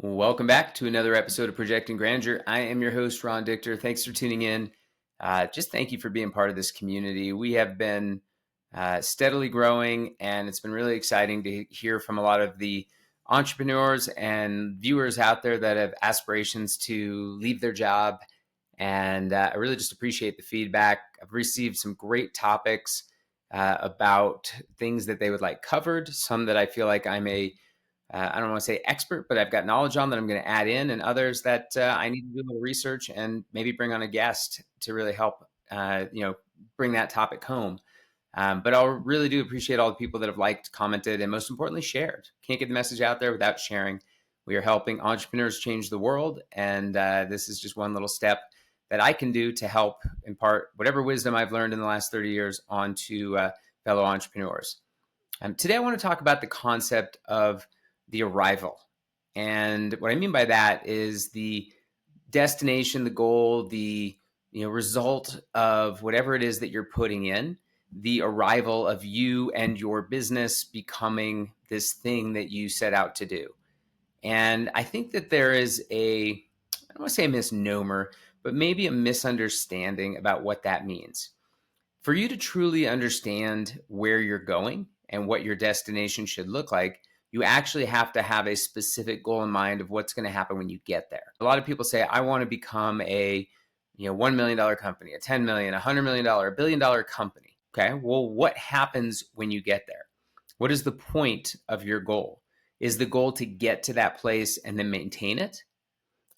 Welcome back to another episode of Projecting Grandeur. I am your host, Ron Dichter. Thanks for tuning in. Just thank you for being part of this community. We have been steadily growing, and it's been really exciting to hear from a lot of the entrepreneurs and viewers out there that have aspirations to leave their job. And I really just appreciate the feedback. I've received some great topics about things that they would like covered, some that I feel like I don't want to say expert, but I've got knowledge on that I'm going to add in, and others that I need to do a little research and maybe bring on a guest to really help, bring that topic home. But I really do appreciate all the people that have liked, commented, and most importantly, shared. Can't get the message out there without sharing. We are helping entrepreneurs change the world, and this is just one little step that I can do to help impart whatever wisdom I've learned in the last 30 years onto fellow entrepreneurs. Today, I want to talk about the concept of the arrival. And what I mean by that is the destination, the goal, the result of whatever it is that you're putting in, the arrival of you and your business becoming this thing that you set out to do. And I think that there is I don't want to say a misnomer, but maybe a misunderstanding about what that means. For you to truly understand where you're going and what your destination should look like, you actually have to have a specific goal in mind of what's going to happen when you get there. A lot of people say, I want to become a $1 million company, a 10 million, $100 million, $1 billion company. Okay, well, what happens when you get there? What is the point of your goal? Is the goal to get to that place and then maintain it?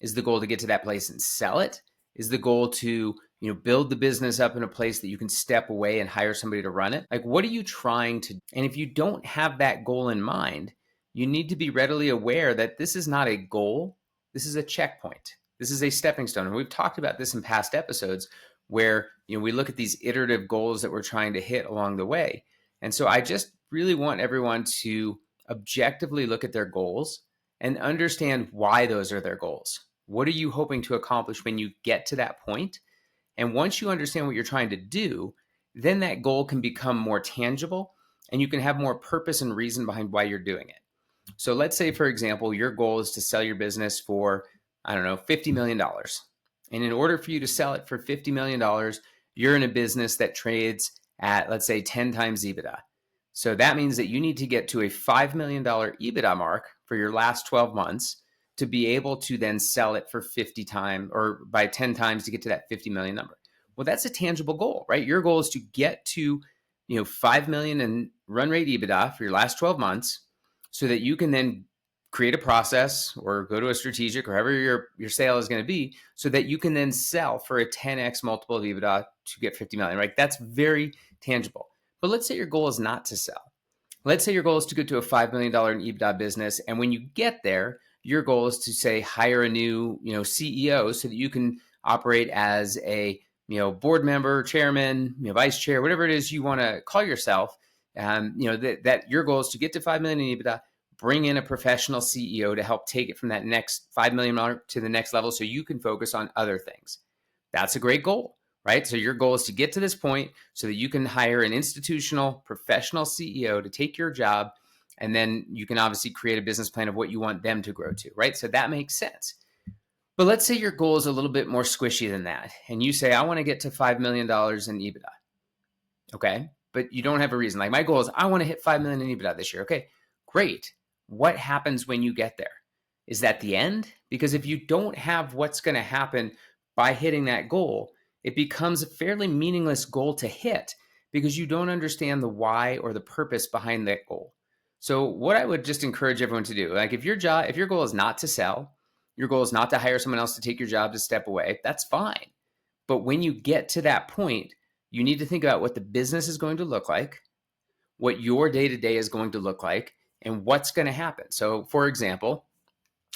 Is the goal to get to that place and sell it? Is the goal to build the business up in a place that you can step away and hire somebody to run it? Like, what are you trying to do? And if you don't have that goal in mind, you need to be readily aware that this is not a goal. This is a checkpoint. This is a stepping stone. And we've talked about this in past episodes where we look at these iterative goals that we're trying to hit along the way. And so I just really want everyone to objectively look at their goals and understand why those are their goals. What are you hoping to accomplish when you get to that point? And once you understand what you're trying to do, then that goal can become more tangible and you can have more purpose and reason behind why you're doing it. So let's say, for example, your goal is to sell your business for, I don't know, $50 million. And in order for you to sell it for $50 million, you're in a business that trades at, let's say, 10 times EBITDA. So that means that you need to get to a $5 million EBITDA mark for your last 12 months to be able to then sell it for 50 times or by 10 times to get to that 50 million number. Well, that's a tangible goal, right? Your goal is to get to 5 million in run rate EBITDA for your last 12 months so that you can then create a process or go to a strategic or however your sale is going to be so that you can then sell for a 10x multiple of EBITDA to get 50 million, right? That's very tangible. But let's say your goal is not to sell. Let's say your goal is to get to a $5 million in EBITDA business. And when you get there, your goal is to say, hire a new, CEO so that you can operate as a, board member, chairman, vice chair, whatever it is you want to call yourself. That your goal is to get to 5 million in EBITDA, bring in a professional CEO to help take it from that next 5 million mark to the next level so you can focus on other things. That's a great goal, right? So your goal is to get to this point so that you can hire an institutional professional CEO to take your job. And then you can obviously create a business plan of what you want them to grow to, right? So that makes sense. But let's say your goal is a little bit more squishy than that. And you say, I want to get to $5 million in EBITDA. Okay. But you don't have a reason. Like my goal is I want to hit 5 million in EBITDA this year. Okay, great. What happens when you get there? Is that the end? Because if you don't have what's going to happen by hitting that goal, it becomes a fairly meaningless goal to hit because you don't understand the why or the purpose behind that goal. So what I would just encourage everyone to do, like if your goal is not to sell, your goal is not to hire someone else to take your job to step away, that's fine. But when you get to that point, you need to think about what the business is going to look like, what your day-to-day is going to look like, and what's going to happen. So for example,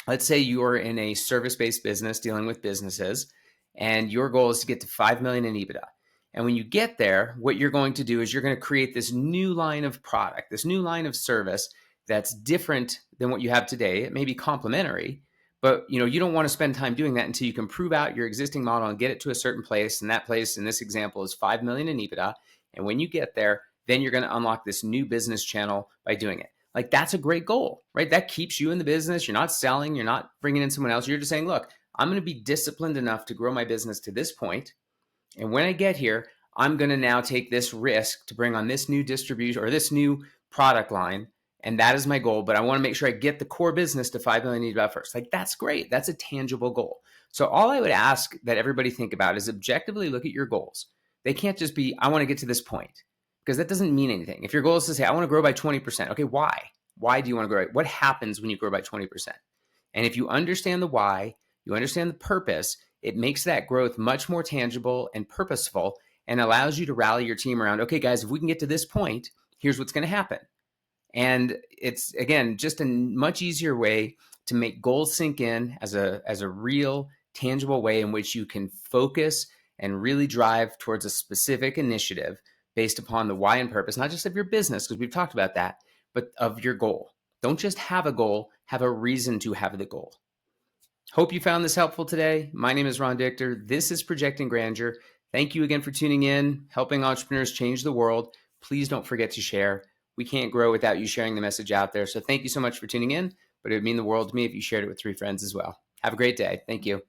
let's say you are in a service-based business dealing with businesses, and your goal is to get to 5 million in EBITDA. And when you get there, what you're going to do is you're going to create this new line of product, this new line of service that's different than what you have today. It may be complementary, but you don't want to spend time doing that until you can prove out your existing model and get it to a certain place. And that place in this example is 5 million in EBITDA. And when you get there, then you're going to unlock this new business channel by doing it. Like that's a great goal, right? That keeps you in the business. You're not selling, you're not bringing in someone else. You're just saying, look, I'm going to be disciplined enough to grow my business to this point. And when I get here, I'm going to now take this risk to bring on this new distribution or this new product line. And that is my goal. But I want to make sure I get the core business to 5 million EBITDA first. Like that's great. That's a tangible goal. So all I would ask that everybody think about is objectively look at your goals. They can't just be, I want to get to this point, because that doesn't mean anything. If your goal is to say, I want to grow by 20%, okay, why? Why do you want to grow? What happens when you grow by 20%? And if you understand the why, you understand the purpose, it makes that growth much more tangible and purposeful and allows you to rally your team around, okay, guys, if we can get to this point, here's what's going to happen. And it's, again, just a much easier way to make goals sink in as a real, tangible way in which you can focus and really drive towards a specific initiative based upon the why and purpose, not just of your business, because we've talked about that, but of your goal. Don't just have a goal, have a reason to have the goal. Hope you found this helpful today. My name is Ron Dichter. This is Projecting Grandeur. Thank you again for tuning in, helping entrepreneurs change the world. Please don't forget to share. We can't grow without you sharing the message out there. So thank you so much for tuning in, but it would mean the world to me if you shared it with 3 friends as well. Have a great day. Thank you.